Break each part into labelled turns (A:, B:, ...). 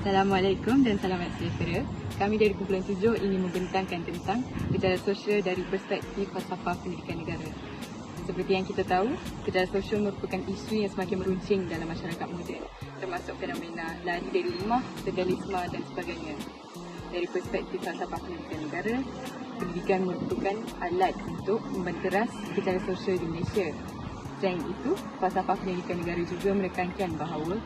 A: Assalamualaikum dan selamat sejahtera. Kami dari kumpulan 7 ingin membentangkan tentang gejala sosial dari perspektif falsafah pendidikan negara. Seperti yang kita tahu, gejala sosial merupakan isu yang semakin meruncing dalam masyarakat moden, termasuk fenomena lari dari rumah, legalisme dan sebagainya. Dari perspektif falsafah pendidikan negara, pendidikan merupakan alat untuk membanteras gejala sosial di Malaysia. Selain itu, falsafah pendidikan negara juga menekankan bahawa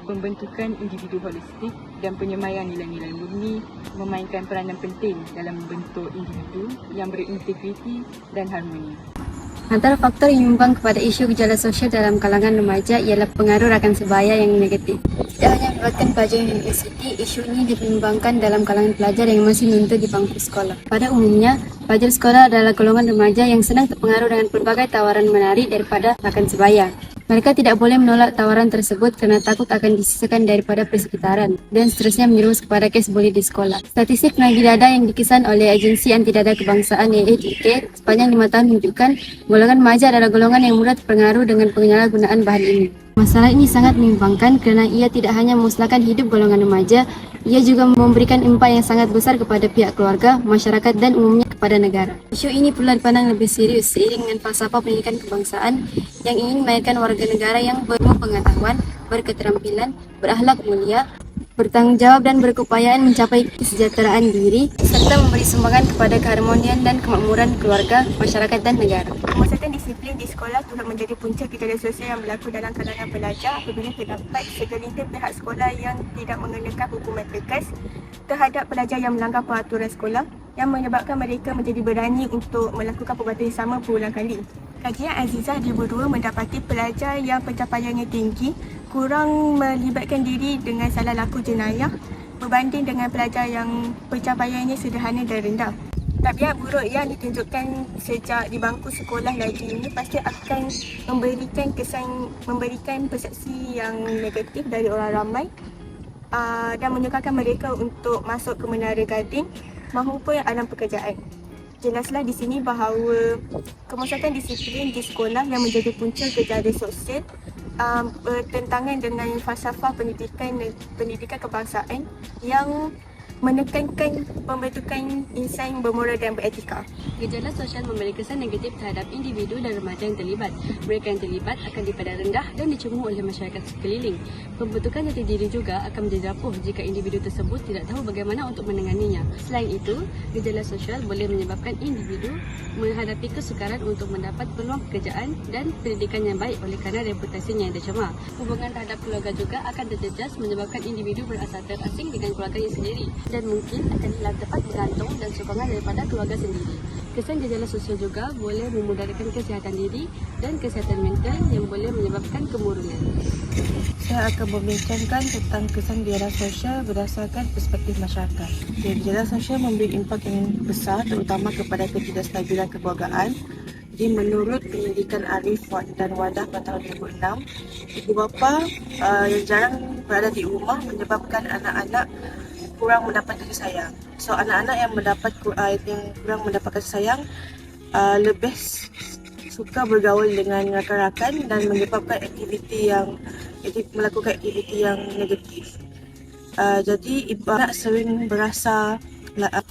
A: pembentukan individu holistik dan penyemaian nilai-nilai murni memainkan peranan penting dalam membentuk individu yang berintegriti dan harmoni.
B: Antara faktor yang menyumbang kepada isu gejala sosial dalam kalangan remaja ialah pengaruh rakan sebaya yang negatif. Tidak hanya melibatkan pelajar universiti, isu ini dikembangkan dalam kalangan pelajar yang masih menuntut di bangku sekolah. Pada umumnya, pelajar sekolah adalah golongan remaja yang senang terpengaruh dengan pelbagai tawaran menarik daripada rakan sebaya. Mereka tidak boleh menolak tawaran tersebut kerana takut akan disisakan daripada persekitaran dan seterusnya menjerumus kepada kes buli di sekolah. Statistik penagih dada yang dikesan oleh Agensi Anti Dada Kebangsaan AADK sepanjang 5 tahun menunjukkan golongan remaja adalah golongan yang mudah terpengaruh dengan penyalahgunaan bahan ini. Masalah ini sangat menyimpangkan kerana ia tidak hanya memusnahkan hidup golongan remaja, ia juga memberikan impak yang sangat besar kepada pihak keluarga, masyarakat dan umumnya kepada negara. Isu ini perlu dipandang lebih serius seiring dengan falsafah pendidikan kebangsaan yang ingin melahirkan warga negara yang berpengetahuan, berketerampilan, berakhlak mulia, bertanggungjawab dan berkeupayaan mencapai kesejahteraan diri serta memberi sumbangan kepada keharmonian dan kemakmuran keluarga, masyarakat dan negara.
C: Pemusatan disiplin di sekolah turut menjadi punca gejala sosial yang berlaku dalam kalangan pelajar apabila terdapat segelintir pihak sekolah yang tidak mengenakan hukuman tegas terhadap pelajar yang melanggar peraturan sekolah yang menyebabkan mereka menjadi berani untuk melakukan perbuatan yang sama berulang kali. Kajian Azizah 2002 mendapati pelajar yang pencapaiannya tinggi kurang melibatkan diri dengan salah laku jenayah berbanding dengan pelajar yang pencapaiannya sederhana dan rendah. Tabiat buruk yang ditunjukkan sejak di bangku sekolah lagi ini pasti akan memberikan persepsi yang negatif dari orang ramai dan menyukarkan mereka untuk masuk ke menara gading maupun alam pekerjaan. Jelaslah di sini bahawa kemusatan disiplin di sekolah yang menjadi punca gejala sosial bertentangan dengan falsafah pendidikan kebangsaan yang menekankan pembentukan insan bermoral dan beretika.
B: Gejala sosial memberi kesan negatif terhadap individu dan remaja yang terlibat. Mereka yang terlibat akan dipandang rendah dan dicemooh oleh masyarakat sekeliling. Pembentukan jati diri juga akan menjadi rapuh jika individu tersebut tidak tahu bagaimana untuk menanganinya. Selain itu, gejala sosial boleh menyebabkan individu menghadapi kesukaran untuk mendapat peluang pekerjaan dan pendidikan yang baik oleh kerana reputasinya yang tercemar. Hubungan terhadap keluarga juga akan terjejas menyebabkan individu berasa terasing dengan keluarganya sendiri dan mungkin akan hilang tepat bergantung dan sokongan daripada keluarga sendiri. Kesan gejala sosial juga boleh memudaratkan kesihatan diri dan kesihatan mental yang boleh menyebabkan kemurungan.
C: Saya akan membincangkan tentang kesan gejala sosial berdasarkan perspektif masyarakat. Gejala sosial memberi impak yang besar terutama kepada ketidakstabilan kekeluargaan. Jadi menurut penyelidikan Arif dan Wadah pada tahun 2006, ibu bapa yang jarang berada di rumah menyebabkan anak-anak kurang mendapat kasih sayang. So anak-anak yang kurang mendapat kasih sayang lebih suka bergaul dengan rakan-rakan dan menyebabkan melakukan aktiviti yang negatif. Jadi ibu anak sering berasa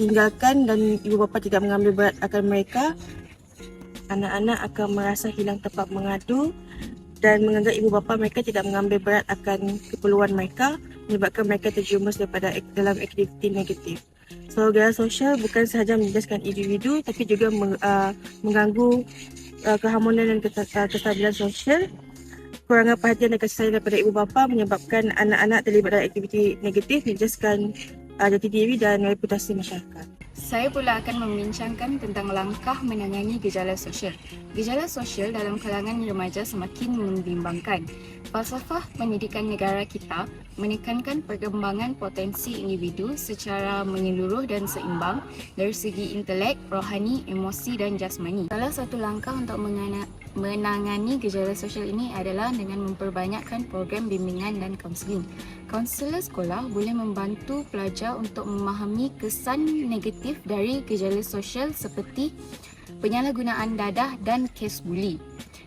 C: tinggalkan dan ibu bapa tidak mengambil berat akan mereka. Anak-anak akan merasa hilang tempat mengadu dan menganggap ibu bapa mereka tidak mengambil berat akan keperluan mereka, menyebabkan mereka terjerumus dalam aktiviti negatif. So, gejala sosial bukan sahaja menjejaskan individu tapi juga mengganggu keharmonian dan kestabilan sosial. Kurangan perhatian dan kasih sayang daripada ibu bapa menyebabkan anak-anak terlibat dalam aktiviti negatif, menjejaskan jati diri dan reputasi masyarakat.
D: Saya pula akan membincangkan tentang langkah menangani gejala sosial. Gejala sosial dalam kalangan remaja semakin membimbangkan. Falsafah pendidikan negara kita menekankan perkembangan potensi individu secara menyeluruh dan seimbang dari segi intelek, rohani, emosi dan jasmani. Salah satu langkah untuk menangani gejala sosial ini adalah dengan memperbanyakkan program bimbingan dan kaunseling. Kaunselor sekolah boleh membantu pelajar untuk memahami kesan negatif dari gejala sosial seperti penyalahgunaan dadah dan kes buli.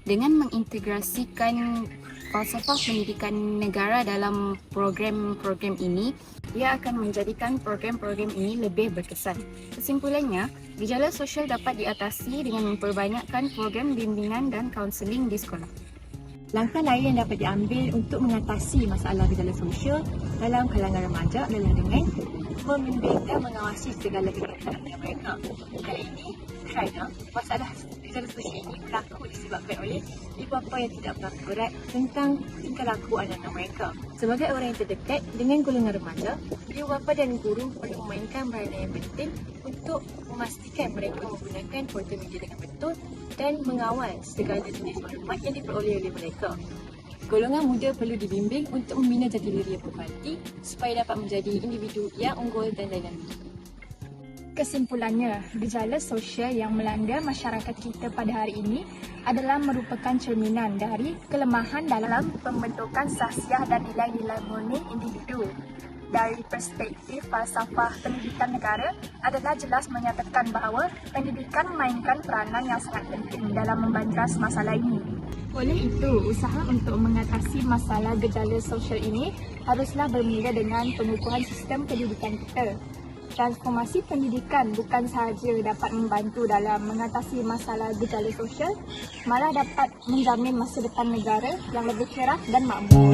D: Dengan mengintegrasikan falsafah pendidikan negara dalam program-program ini, ia akan menjadikan program-program ini lebih berkesan. Kesimpulannya, gejala sosial dapat diatasi dengan memperbanyakkan program bimbingan dan kaunseling di sekolah.
E: Langkah lain yang dapat diambil untuk mengatasi masalah gejala sosial dalam kalangan remaja adalah dengan membimbing dan mengawasi segala kegiatan mereka. Kali ini, kerana masalah gejala sosial ini berlaku disebabkan oleh ibu bapa yang tidak berapa berat tentang tingkah laku anak-anak mereka. Sebagai orang yang terdekat dengan golongan remaja, ibu bapa dan guru perlu memainkan peranan yang penting untuk memastikan mereka menggunakan portal media dengan betul dan mengawal segala jenis maklumat yang diperoleh oleh mereka. Golongan muda perlu dibimbing untuk membina jati diri yang berkualiti supaya dapat menjadi individu yang unggul dan dinamis.
F: Kesimpulannya, gejala sosial yang melanda masyarakat kita pada hari ini adalah merupakan cerminan dari kelemahan dalam pembentukan sahsiah dan nilai-nilai murni individu. Dari perspektif falsafah pendidikan negara adalah jelas menyatakan bahawa pendidikan memainkan peranan yang sangat penting dalam membantras masalah ini. Oleh itu, usaha untuk mengatasi masalah gejala sosial ini haruslah bermula dengan pengukuhan sistem pendidikan kita. Transformasi pendidikan bukan sahaja dapat membantu dalam mengatasi masalah gejala sosial, malah dapat menjamin masa depan negara yang lebih cerah dan makmur.